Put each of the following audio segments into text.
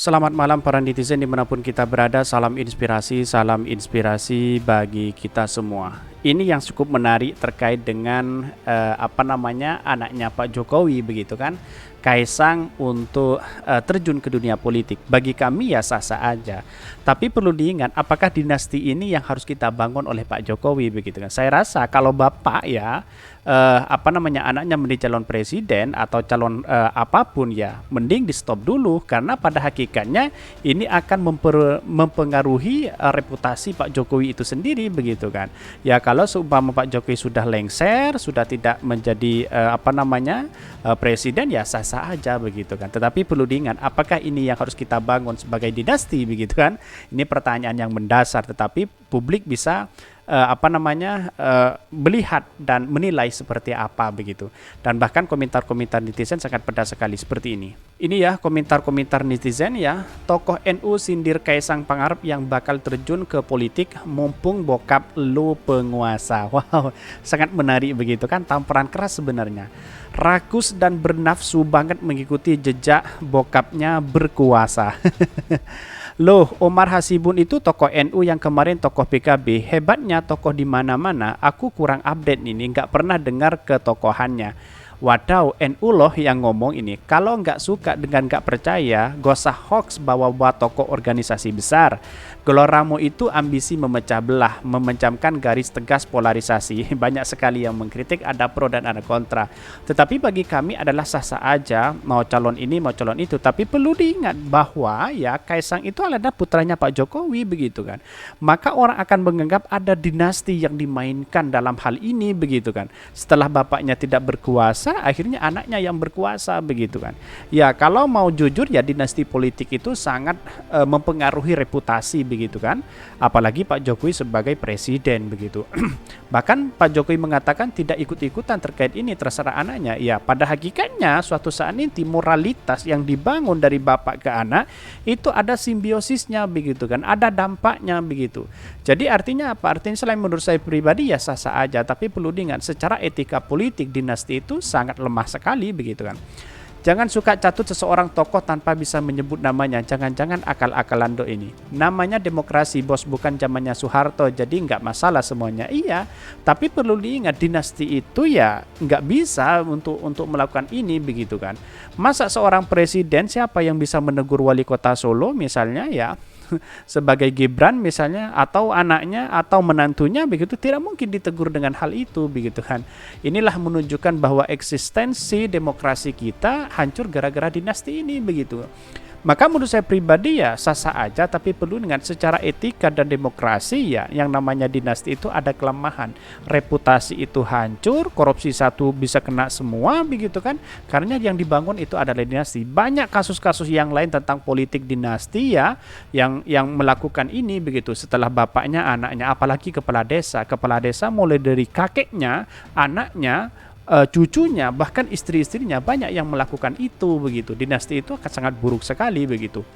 Selamat malam para netizen dimanapun kita berada, salam inspirasi bagi kita semua. Ini yang cukup menarik terkait dengan anaknya Pak Jokowi begitu kan, Kaisang untuk terjun ke dunia politik. Bagi kami ya sah-sah aja, tapi perlu diingat apakah dinasti ini yang harus kita bangun oleh Pak Jokowi begitu kan. Saya rasa kalau Bapak ya anaknya menjadi calon presiden atau calon apapun ya mending di stop dulu, karena pada hakikatnya ini akan mempengaruhi reputasi Pak Jokowi itu sendiri begitu kan. Ya kalau seumpama Pak Jokowi sudah lengser, sudah tidak menjadi presiden, ya sah-sah aja begitu kan. Tetapi perlu diingat apakah ini yang harus kita bangun sebagai dinasti begitu kan. Ini pertanyaan yang mendasar, tetapi publik bisa melihat dan menilai seperti apa begitu. Dan bahkan komentar-komentar netizen sangat pedas sekali seperti ini. Ini ya komentar-komentar netizen ya. Tokoh NU sindir Kaisang Pangarep yang bakal terjun ke politik mumpung bokap lu penguasa. Wow, sangat menarik begitu kan, tamparan keras sebenarnya. Rakus dan bernafsu banget mengikuti jejak bokapnya berkuasa. Loh, Omar Hasibun itu tokoh NU yang kemarin tokoh PKB. Hebatnya tokoh di mana-mana. Aku kurang update ini, nggak pernah dengar ketokohannya. Wadaw, NU loh yang ngomong ini. Kalau nggak suka dengan nggak percaya, gak usah hoax bawa-bawa tokoh organisasi besar. Geloramu itu ambisi memecah belah, memecahkan garis tegas polarisasi. Banyak sekali yang mengkritik, ada pro dan ada kontra. Tetapi bagi kami adalah sah-sah aja, mau calon ini, mau calon itu. Tapi perlu diingat bahwa ya Kaisang itu adalah putranya Pak Jokowi begitu kan. Maka orang akan menganggap ada dinasti yang dimainkan dalam hal ini begitu kan. Setelah bapaknya tidak berkuasa, akhirnya anaknya yang berkuasa begitu kan. Ya kalau mau jujur ya dinasti politik itu sangat mempengaruhi reputasi begitu kan, apalagi Pak Jokowi sebagai presiden begitu. Bahkan Pak Jokowi mengatakan tidak ikut-ikutan terkait ini, terserah anaknya. Ya pada hakikatnya suatu saat nanti moralitas yang dibangun dari bapak ke anak itu ada simbiosisnya begitu kan, ada dampaknya begitu. Jadi artinya apa? Artinya selain menurut saya pribadi ya sah-sah aja, tapi perlu diingat secara etika politik dinasti itu sangat lemah sekali begitu kan. Jangan suka catut seseorang tokoh tanpa bisa menyebut namanya. Jangan-jangan akal-akalan do ini. Namanya demokrasi bos, bukan zamannya Soeharto. Jadi nggak masalah semuanya. Iya, tapi perlu diingat dinasti itu ya nggak bisa untuk melakukan ini begitu kan. Masa seorang presiden siapa yang bisa menegur wali kota Solo misalnya ya? Sebagai Gibran misalnya, atau anaknya atau menantunya begitu, tidak mungkin ditegur dengan hal itu begitu kan. Inilah menunjukkan bahwa eksistensi demokrasi kita hancur gara-gara dinasti ini begitu. Maka menurut saya pribadi ya sah-sah aja, tapi perlu dengan secara etika dan demokrasi ya, yang namanya dinasti itu ada kelemahan, reputasi itu hancur, korupsi satu bisa kena semua begitu kan, karena yang dibangun itu adalah dinasti. Banyak kasus-kasus yang lain tentang politik dinasti ya, yang melakukan ini begitu, setelah bapaknya, anaknya, apalagi kepala desa mulai dari kakeknya, anaknya, cucunya, bahkan istri-istrinya, banyak yang melakukan itu begitu. Dinasti itu akan sangat buruk sekali begitu.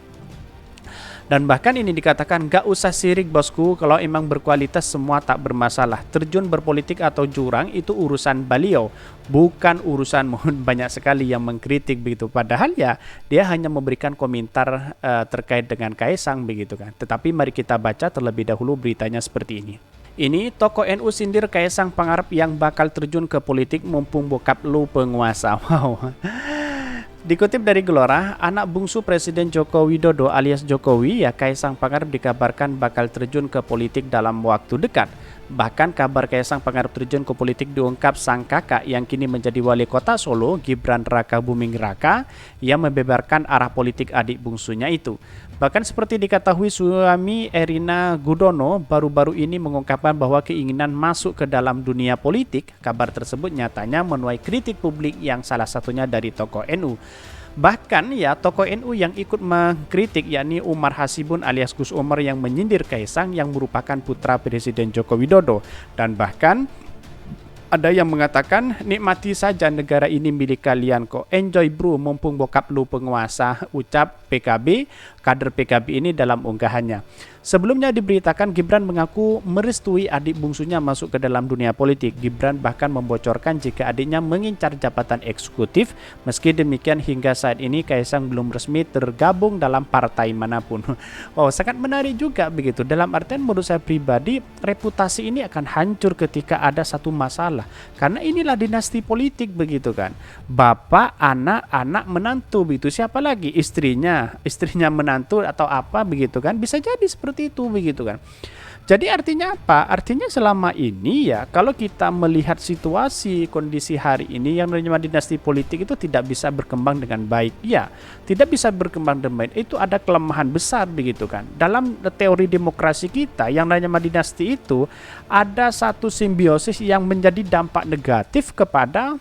Dan bahkan ini dikatakan gak usah sirik bosku, kalau emang berkualitas semua tak bermasalah. Terjun berpolitik atau jurang itu urusan beliau, bukan urusan mohon. Banyak sekali yang mengkritik begitu, padahal ya dia hanya memberikan komentar terkait dengan Kaisang begitu kan. Tetapi mari kita baca terlebih dahulu beritanya seperti ini. Ini tokoh NU sindir Kaisang Pangarep yang bakal terjun ke politik mumpung bokap lu penguasa. Wow. Dikutip dari Gelora, anak bungsu Presiden Joko Widodo alias Jokowi ya Kaisang Pangarep dikabarkan bakal terjun ke politik dalam waktu dekat. Bahkan kabar Kaisang Pangarep terjun ke politik diungkap sang kakak yang kini menjadi wali kota Solo, Gibran Raka Buming Raka, yang membeberkan arah politik adik bungsunya itu. Bahkan seperti diketahui suami Erina Gudono baru-baru ini mengungkapkan bahwa keinginan masuk ke dalam dunia politik. Kabar tersebut nyatanya menuai kritik publik yang salah satunya dari tokoh NU. Bahkan ya tokoh NU yang ikut mengkritik yakni Umar Hasibun alias Gus Umar yang menyindir Kaisang yang merupakan putra Presiden Joko Widodo. Dan bahkan ada yang mengatakan nikmati saja negara ini milik kalian kok, enjoy bro mumpung bokap lu penguasa, ucap PKB, kader PKB ini dalam unggahannya. Sebelumnya diberitakan Gibran mengaku merestui adik bungsunya masuk ke dalam dunia politik. Gibran bahkan membocorkan jika adiknya mengincar jabatan eksekutif. Meski demikian hingga saat ini Kaisang belum resmi tergabung dalam partai manapun. Oh, sangat menarik juga begitu. Dalam artian menurut saya pribadi, reputasi ini akan hancur ketika ada satu masalah. Karena inilah dinasti politik begitu kan. Bapak, anak, anak, menantu begitu. Siapa lagi? Istrinya menantu atau apa begitu kan. Bisa jadi seperti itu begitu kan. Jadi artinya apa? Artinya selama ini ya kalau kita melihat situasi kondisi hari ini yang namanya dinasti politik itu tidak bisa berkembang dengan baik. Ya, tidak bisa berkembang dengan baik. Itu ada kelemahan besar begitu kan. Dalam teori demokrasi kita yang namanya dinasti itu ada satu simbiosis yang menjadi dampak negatif kepada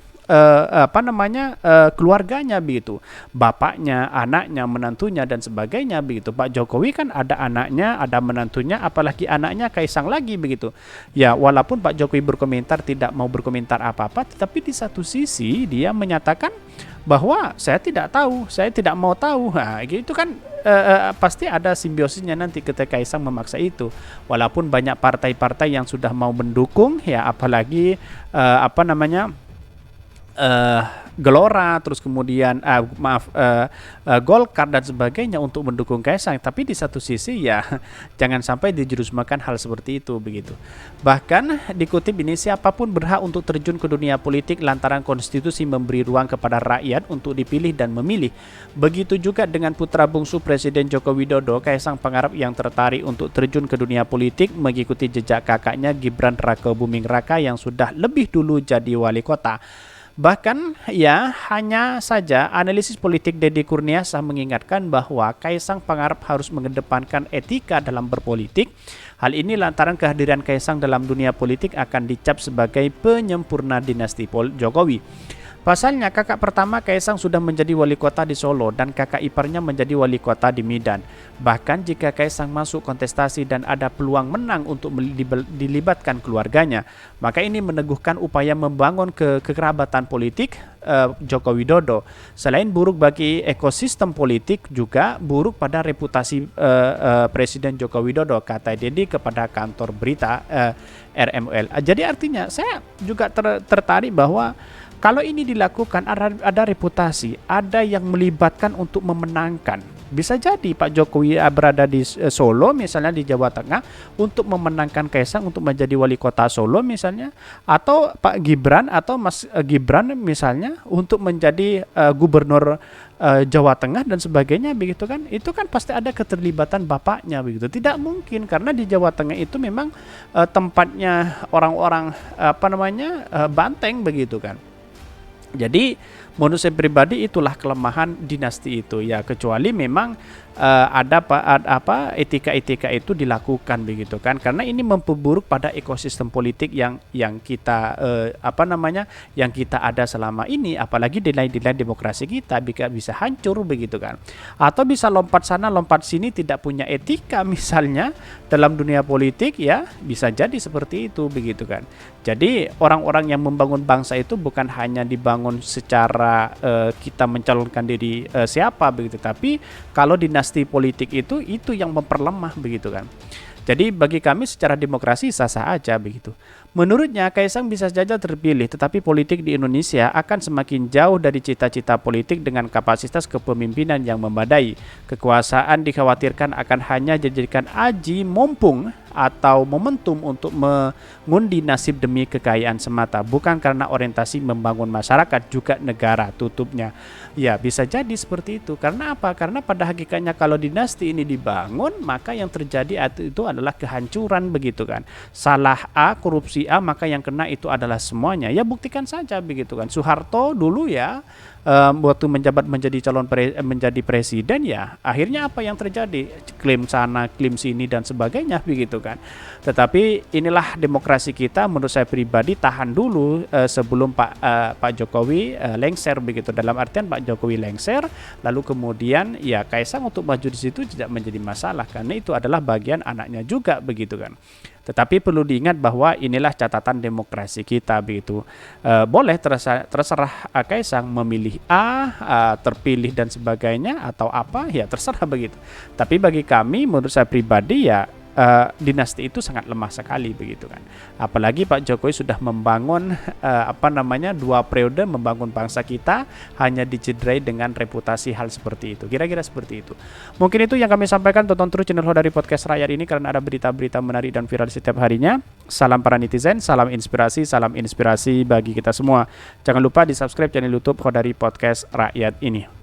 keluarganya begitu, bapaknya, anaknya, menantunya dan sebagainya begitu. Pak Jokowi kan ada anaknya, ada menantunya, apalagi anaknya Kaisang lagi begitu. Ya walaupun Pak Jokowi berkomentar tidak mau berkomentar apa-apa, tetapi di satu sisi dia menyatakan bahwa saya tidak tahu, saya tidak mau tahu. Nah, gitu kan pasti ada simbiosisnya nanti ketika Kaisang memaksa itu. Walaupun banyak partai-partai yang sudah mau mendukung ya, apalagi Gelora, terus kemudian Golkar dan sebagainya untuk mendukung Kaisang. Tapi di satu sisi ya jangan sampai dijurusmakan hal seperti itu begitu. Bahkan dikutip ini, siapapun berhak untuk terjun ke dunia politik lantaran konstitusi memberi ruang kepada rakyat untuk dipilih dan memilih. Begitu juga dengan putra bungsu Presiden Joko Widodo, Kaisang Pangarep, yang tertarik untuk terjun ke dunia politik mengikuti jejak kakaknya Gibran Rakebuming Raka yang sudah lebih dulu jadi wali kota. Bahkan ya hanya saja analisis politik Deddy Kurniasa mengingatkan bahwa Kaisang Pangarep harus mengedepankan etika dalam berpolitik. Hal ini lantaran kehadiran Kaisang dalam dunia politik akan dicap sebagai penyempurna dinasti Jokowi. Pasalnya kakak pertama Kaisang sudah menjadi wali kota di Solo dan kakak iparnya menjadi wali kota di Medan. Bahkan jika Kaisang masuk kontestasi dan ada peluang menang untuk dilibatkan keluarganya, maka ini meneguhkan upaya membangun kekerabatan politik Joko Widodo. Selain buruk bagi ekosistem politik, juga buruk pada reputasi Presiden Joko Widodo, kata Deddy kepada kantor berita RMUL. Jadi artinya saya juga tertarik bahwa kalau ini dilakukan ada reputasi, ada yang melibatkan untuk memenangkan. Bisa jadi Pak Jokowi berada di Solo misalnya di Jawa Tengah untuk memenangkan Kaisang untuk menjadi wali kota Solo misalnya, atau Pak Gibran atau Mas Gibran misalnya untuk menjadi gubernur Jawa Tengah dan sebagainya begitu kan. Itu kan pasti ada keterlibatan bapaknya begitu. Tidak mungkin karena di Jawa Tengah itu memang tempatnya orang-orang banteng begitu kan. Jadi menurut saya pribadi itulah kelemahan dinasti itu ya, kecuali memang ada etika-etika itu dilakukan begitu kan, karena ini memperburuk pada ekosistem politik yang kita yang kita ada selama ini, apalagi nilai-nilai demokrasi kita bisa hancur begitu kan, atau bisa lompat sana lompat sini, tidak punya etika misalnya dalam dunia politik ya, bisa jadi seperti itu begitu kan. Jadi orang-orang yang membangun bangsa itu bukan hanya dibangun secara kita mencalonkan diri siapa begitu, tapi kalau dinasti politik itu yang memperlemah begitu kan. Jadi bagi kami secara demokrasi sah-sah aja begitu. Menurutnya Kaisang bisa saja terpilih, tetapi politik di Indonesia akan semakin jauh dari cita-cita politik dengan kapasitas kepemimpinan yang memadai. Kekuasaan dikhawatirkan akan hanya dijadikan aji mumpung atau momentum untuk mengundi nasib demi kekayaan semata, bukan karena orientasi membangun masyarakat juga negara, tutupnya. Ya bisa jadi seperti itu. Karena apa? Karena pada hakikatnya kalau dinasti ini dibangun, maka yang terjadi itu adalah kehancuran begitu kan. Salah A, korupsi A, maka yang kena itu adalah semuanya. Ya buktikan saja begitu kan. Soeharto dulu ya waktu menjabat menjadi presiden ya, akhirnya apa yang terjadi? Klaim sana, klaim sini dan sebagainya begitu kan. Tetapi inilah demokrasi kita, menurut saya pribadi tahan dulu sebelum Pak Jokowi lengser begitu. Dalam artian Pak Jokowi lengser, lalu kemudian ya Kaisang untuk maju di situ tidak menjadi masalah karena itu adalah bagian anaknya juga begitu kan. Tetapi perlu diingat bahwa inilah catatan demokrasi kita begitu. Boleh terserah Kaisang memilih terpilih dan sebagainya atau apa, ya terserah begitu. Tapi bagi kami, menurut saya pribadi ya, dinasti itu sangat lemah sekali begitu kan. Apalagi Pak Jokowi sudah membangun 2 periode membangun bangsa kita hanya dicederai dengan reputasi hal seperti itu. Kira-kira seperti itu. Mungkin itu yang kami sampaikan. Tonton terus channel Hodari Podcast Rakyat ini karena ada berita-berita menarik dan viral setiap harinya. Salam para netizen, salam inspirasi bagi kita semua. Jangan lupa di subscribe channel YouTube Hodari Podcast Rakyat ini.